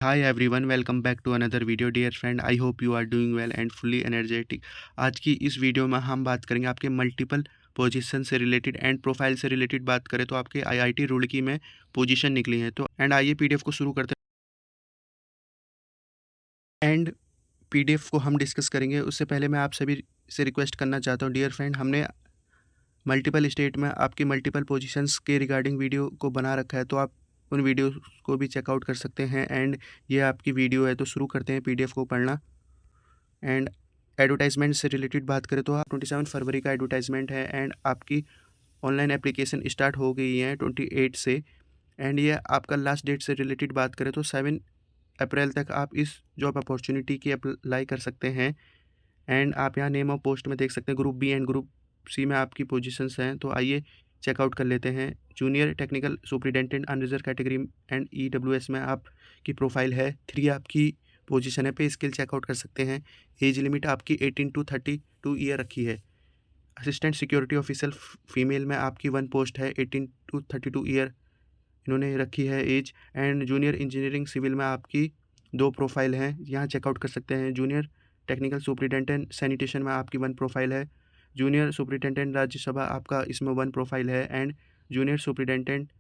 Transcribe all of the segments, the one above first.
Hi everyone, welcome back to another video dear friend. I hope you are doing well and fully energetic. आज की इस video में हम बात करेंगे आपके मल्टीपल पोजीशन से रिलेटेड एंड प्रोफाइल से रिलेटेड बात करें तो आपके आईआईटी रुड़की में पोजीशन निकली है। तो आइए पीडीएफ को शुरू करते हैं एंड पीडीएफ को हम डिस्कस करेंगे। उससे पहले मैं आप सभी से रिक्वेस्ट करना चाहता हूँ डियर फ्रेंड, हमने मल्टीपल स्टेट में आपकी मल्टीपल पोजीशंस के रिगार्डिंग वीडियो को बना रखा है, तो आप उन वीडियो को भी चेकआउट कर सकते हैं। एंड ये आपकी वीडियो है, तो शुरू करते हैं पीडीएफ को पढ़ना। एंड एडवर्टाइजमेंट से रिलेटेड बात करें तो 27 फरवरी का एडवर्टाइजमेंट है एंड आपकी ऑनलाइन एप्लीकेशन स्टार्ट हो गई है 28 से। एंड ये आपका लास्ट डेट से रिलेटेड बात करें तो 7 अप्रैल तक आप इस जॉब अपॉर्चुनिटी की अप्लाई कर सकते हैं। एंड आप यहाँ नेम ऑफ पोस्ट में देख सकते हैं group B and group C में आपकी पोजीशंस हैं। तो आइए चेकआउट कर लेते हैं। Junior technical superintendent unreserve category and EWS में आपकी प्रोफाइल है। 3 आपकी पोजीशन है। पे स्किल चेकआउट कर सकते हैं। एज लिमिट आपकी 18 to 32 ईयर रखी है। असिस्टेंट सिक्योरिटी ऑफिसर फीमेल में आपकी 1 पोस्ट है। 18 to 32 ईयर इन्होंने रखी है age. And junior engineering civil में आपकी 2 प्रोफाइल हैं, यहाँ चेकआउट कर सकते हैं। जूनियर टेक्निकल सुपरिटेंडेंट सैनिटेशन में आपकी 1 प्रोफाइल है। जूनियर सुपरिटेंडेंट राज्यसभा आपका इसमें 1 प्रोफाइल है। एंड जूनियर सुपरिटेंडेंट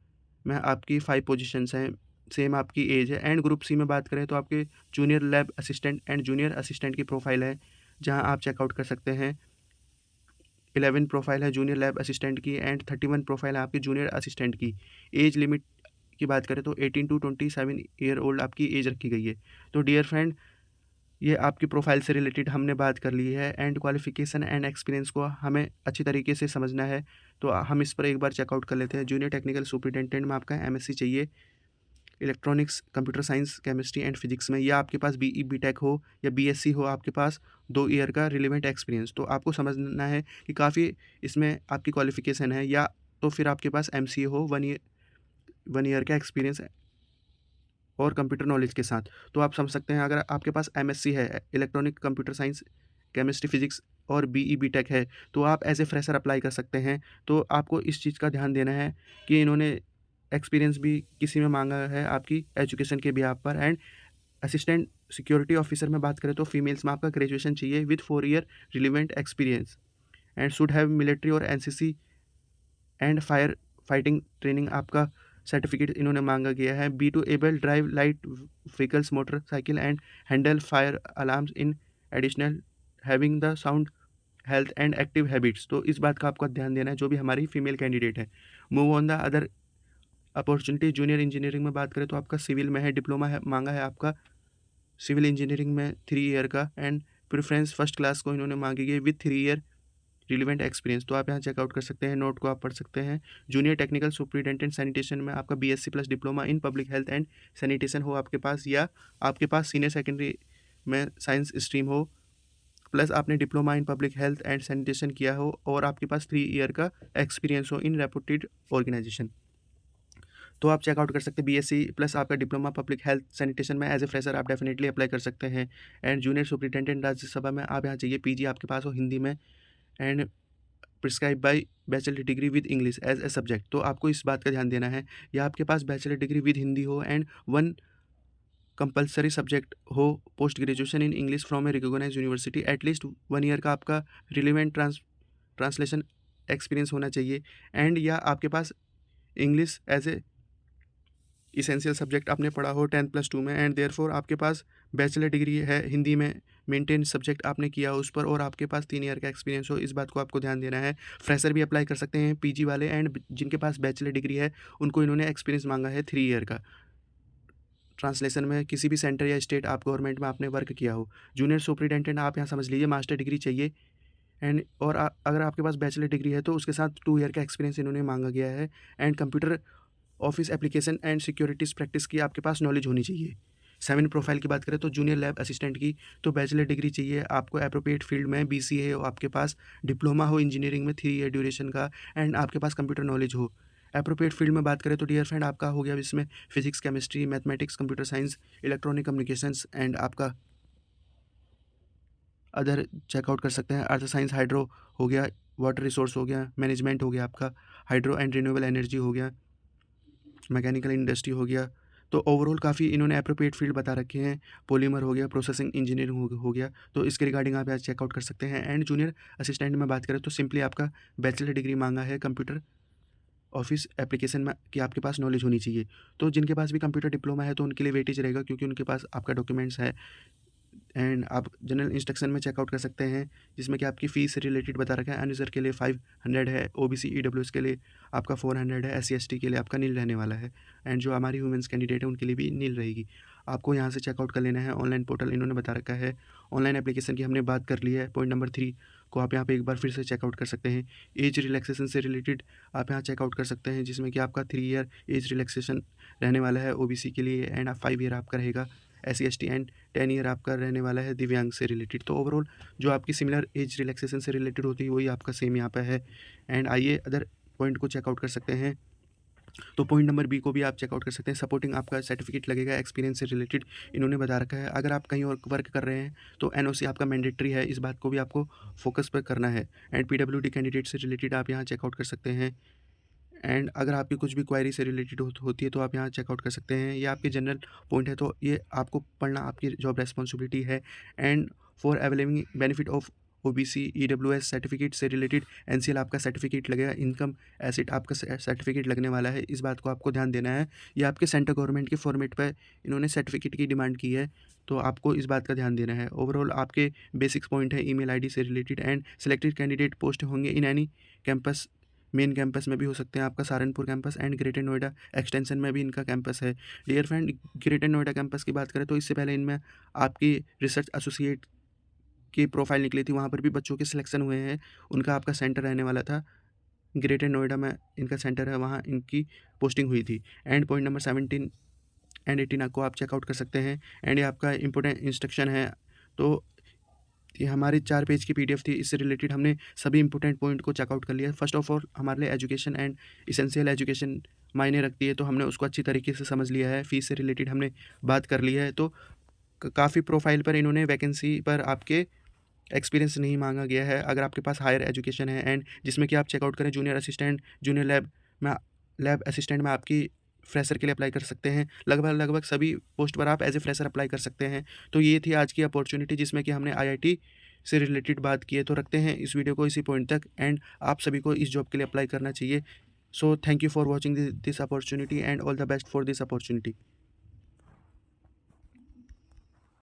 में आपकी 5 पोजीशंस हैं, सेम आपकी एज है। एंड ग्रुप सी में बात करें तो आपके junior lab assistant and junior assistant की प्रोफाइल है, जहां आप चेकआउट कर सकते हैं। 11 प्रोफाइल है जूनियर लैब असिस्टेंट की एंड 31 प्रोफाइल है आपकी जूनियर असिस्टेंट की। एज लिमिट की बात करें तो 18 to 27 ईयर ओल्ड आपकी एज रखी गई है। तो डियर फ्रेंड, ये आपकी प्रोफाइल से रिलेटेड हमने बात कर ली है। एंड क्वालिफिकेशन एंड एक्सपीरियंस को हमें अच्छी तरीके से समझना है, तो हम इस पर एक बार चेकआउट कर लेते हैं। जूनियर टेक्निकल सुपरिटेंडेंट में आपका एमएससी चाहिए electronics, computer science, chemistry and physics में, या आपके पास बीई बीटेक हो या बीएससी हो, आपके पास 2 ईयर का रिलेवेंट एक्सपीरियंस। तो आपको समझना है कि काफ़ी इसमें आपकी क्वालिफिकेशन है, या तो फिर आपके पास एमसीए हो 1 ईयर का एक्सपीरियंस और कंप्यूटर नॉलेज के साथ। तो आप समझ सकते हैं, अगर आपके पास एमएससी है electronic computer science, chemistry physics और बीई बीटेक है, तो आप एज ए फ्रेशर अप्लाई कर सकते हैं। तो आपको इस चीज़ का ध्यान देना है कि इन्होंने एक्सपीरियंस भी किसी में मांगा है आपकी एजुकेशन के बिहाफ पर। एंड असिस्टेंट सिक्योरिटी ऑफिसर में बात करें तो फीमेल्स में आपका ग्रेजुएशन चाहिए with 4 year relevant experience and should have military और NCC and fire fighting training आपका सर्टिफिकेट इन्होंने मांगा गया है। Be to able drive light vehicles motorcycle and handle fire alarms in additional having the sound health and active habits. तो इस बात का आपको ध्यान देना है जो भी हमारी फीमेल कैंडिडेट है। Move on the other opportunity. Junior engineering में बात करें तो आपका सिविल में है, डिप्लोमा है मांगा है आपका सिविल इंजीनियरिंग में 3 ईयर का। एंड प्रेफरेंस फर्स्ट क्लास को इन्होंने मांगी गई विद 3 ईयर रिलेवेंट एक्सपीरियंस। तो आप यहाँ चेकआउट कर सकते हैं, नोट को आप पढ़ सकते हैं। जूनियर टेक्निकल सुपरिटेंडेंट सैनिटेशन में आपका BSc plus diploma in public health and sanitation हो आपके पास, या आपके पास सीनियर सेकेंडरी में साइंस स्ट्रीम हो प्लस आपने diploma in public health and sanitation किया हो और आपके पास 3 ईयर का एक्सपीरियंस हो इन रेपुटेड ऑर्गेनाइजेशन। तो आप चेकआउट कर सकते हैं बीएससी प्लस आपका डिप्लोमा पब्लिक हेल्थ सैनिटेशन में एज ए फ्रेशर आप डेफिनेटली अप्लाई कर सकते हैं। एंड जूनियर सुपरिटेंडेंट राज्यसभा में आप यहाँ चाहिए पीजी आपके पास हो हिंदी में and prescribe by bachelor degree with English as a subject. तो आपको इस बात का ध्यान देना है, या आपके पास बैचलर डिग्री विद हिंदी हो एंड 1 कंपलसरी सब्जेक्ट हो post graduation in English from a recognised university. At least 1 year का आपका रिलेवेंट ट्रांसलेशन एक्सपीरियंस होना चाहिए। एंड या आपके पास English as a essential subject आपने पढ़ा हो 10+2 में एंड देयरफॉर आपके पास बैचलर डिग्री है हिंदी में, मेंटेन सब्जेक्ट आपने किया हो उस पर, और आपके पास 3 ईयर का एक्सपीरियंस हो। इस बात को आपको ध्यान देना है। फ्रेशर भी अप्लाई कर सकते हैं पीजी वाले, एंड जिनके पास बैचलर डिग्री है उनको इन्होंने एक्सपीरियंस मांगा है 3 ईयर का ट्रांसलेशन में, किसी भी सेंटर या स्टेट आप गवर्नमेंट में आपने वर्क किया हो। जूनियर सुपरिटेंडेंट आप यहाँ समझ लीजिए मास्टर डिग्री चाहिए। एंड और अगर आपके पास बैचलर डिग्री है तो उसके साथ 2 ईयर का एक्सपीरियंस इन्होंने मांगा गया है। And computer office application and securities practice की आपके पास नॉलेज होनी चाहिए। 7 प्रोफाइल की बात करें तो जूनियर लैब असिस्टेंट की तो बैचलर डिग्री चाहिए आपको अप्रोप्रिएट फील्ड में, बीसीए हो आपके पास, डिप्लोमा हो इंजीनियरिंग में 3 ईयर ड्यूरेशन का, एंड आपके पास कंप्यूटर नॉलेज हो। अप्रोप्रिएट फील्ड में बात करें तो डियर फ्रेंड आपका हो गया इसमें physics, chemistry, mathematics, computer science, electronic communications and आपका अदर चेकआउट कर सकते हैं। अर्थ साइंस हाइड्रो हो गया, वाटर रिसोर्स हो गया, मैनेजमेंट हो गया आपका, हाइड्रो एंड रिन्यूएबल एनर्जी हो गया, मैकेनिकल इंडस्ट्री हो गया, तो ओवरऑल काफ़ी इन्होंने एप्रोप्रिएट फील्ड बता रखे हैं, पॉलीमर हो गया, प्रोसेसिंग इंजीनियरिंग हो गया, तो इसके रिगार्डिंग आप यहाँ चेकआउट कर सकते हैं। एंड जूनियर असिस्टेंट में बात करें तो सिंपली आपका बैचलर डिग्री मांगा है कंप्यूटर ऑफिस एप्लीकेशन में कि आपके पास नॉलेज होनी चाहिए। तो जिनके पास भी कंप्यूटर डिप्लोमा है तो उनके लिए वेटेज रहेगा, क्योंकि उनके पास आपका डॉक्यूमेंट्स है। एंड आप जनरल इंस्ट्रक्शन में चेकआउट कर सकते हैं, जिसमें कि आपकी फ़ीस से रिलेटेड बता रखा है। अनरिजर्व के लिए 500 है, ओबीसी ईडब्ल्यूएस के लिए आपका 400 है, एससी एसटी के लिए आपका नील रहने वाला है। एंड जो हमारी वुमेंस कैंडिडेट है उनके लिए भी नील रहेगी। आपको यहाँ से चेकआउट कर लेना है। ऑनलाइन पोर्टल इन्होंने बता रखा है। ऑनलाइन एप्लीकेशन की हमने बात कर ली है। पॉइंट नंबर 3 को आप यहाँ पे एक बार फिर से चेकआउट कर सकते हैं। एज रिलैक्सेशन से रिलेटेड आप यहाँ चेकआउट कर सकते हैं, जिसमें कि आपका 3 ईयर एज रिलैक्सेशन रहने वाला है ओबीसी के लिए। एंड 5 ईयर आपका रहेगा एससी एसटी। एंड 10 ईयर आपका रहने वाला है दिव्यांग से रिलेटेड। तो ओवरऑल जो आपकी सिमिलर एज रिलैक्सेशन से रिलेटेड होती है वही आपका सेम यहाँ पे है। एंड आइए अदर पॉइंट को चेकआउट कर सकते हैं। तो पॉइंट नंबर बी को भी आप चेकआउट कर सकते हैं। सपोर्टिंग आपका सर्टिफिकेट लगेगा एक्सपीरियंस से रिलेटेड, इन्होंने बता रखा है। अगर आप कहीं और वर्क कर रहे हैं तो एनओसी आपका मैंडेटरी है, इस बात को भी आपको फोकस पर करना है। एंड पीडब्ल्यूडी कैंडिडेट से रिलेटेड आप यहाँ चेकआउट कर सकते हैं। एंड अगर आपकी कुछ भी क्वायरी से रिलेटेड होती है तो आप यहाँ चेकआउट कर सकते हैं। ये आपके जनरल पॉइंट है, तो ये आपको पढ़ना आपकी जॉब रेस्पॉन्सिबिलिटी है। And for availing benefit of OBC EWS certificate से रिलेटेड एनसीएल आपका सर्टिफिकेट लगेगा, इनकम एसेट आपका सर्टिफिकेट लगने वाला है, इस बात को आपको ध्यान देना है। ये आपके सेंट्रल गवर्नमेंट के फॉर्मेट पर इन्होंने सर्टिफिकेट की डिमांड की है, तो आपको इस बात का ध्यान देना है। ओवरऑल आपके बेसिक्स पॉइंट है ईमेल आईडी से related. And selected candidate post होंगे in any campus, main campus में भी हो सकते हैं आपका Saharanpur campus, and greater Noida extension में भी इनका कैंपस है। Dear friend, greater Noida campus की बात करें तो इससे पहले इनमें आपकी रिसर्च एसोसिएट की प्रोफाइल निकली थी, वहाँ पर भी बच्चों के सिलेक्शन हुए हैं। उनका आपका सेंटर रहने वाला था ग्रेटर नोएडा में, इनका सेंटर है, वहाँ इनकी पोस्टिंग हुई थी। एंड पॉइंट नंबर 17 एंड 18 को आप चेकआउट कर सकते हैं। एंड ये आपका इंपॉर्टेंट इंस्ट्रक्शन है। तो ये हमारी 4 पेज की पीडीएफ थी, इससे रिलेटेड हमने सभी इंपॉर्टेंट पॉइंट को चेकआउट कर लिया। फर्स्ट ऑफ ऑल हमारे लिए एजुकेशन एंड इसेंशियल एजुकेशन मायने रखती है, तो हमने उसको अच्छी तरीके से समझ लिया है। फीस से रिलेटेड हमने बात कर ली है। तो काफ़ी प्रोफाइल पर इन्होंने वैकेंसी पर आपके एक्सपीरियंस नहीं मांगा गया है। अगर आपके पास हायर एजुकेशन है एंड जिसमें कि आप चेकआउट करें जूनियर असिस्टेंट, जूनियर में लैब असिस्टेंट में आपकी फ्रेशर के लिए अप्लाई कर सकते हैं। लगभग सभी पोस्ट पर आप एज ए फ्रेशर अप्लाई कर सकते हैं। तो ये थी आज की अपॉर्चुनिटी जिसमें कि हमने आईआईटी से रिलेटेड बात की है। तो रखते हैं इस वीडियो को इसी पॉइंट तक। एंड आप सभी को इस जॉब के लिए अप्लाई करना चाहिए। So thank you for watching this opportunity and all the best for this opportunity.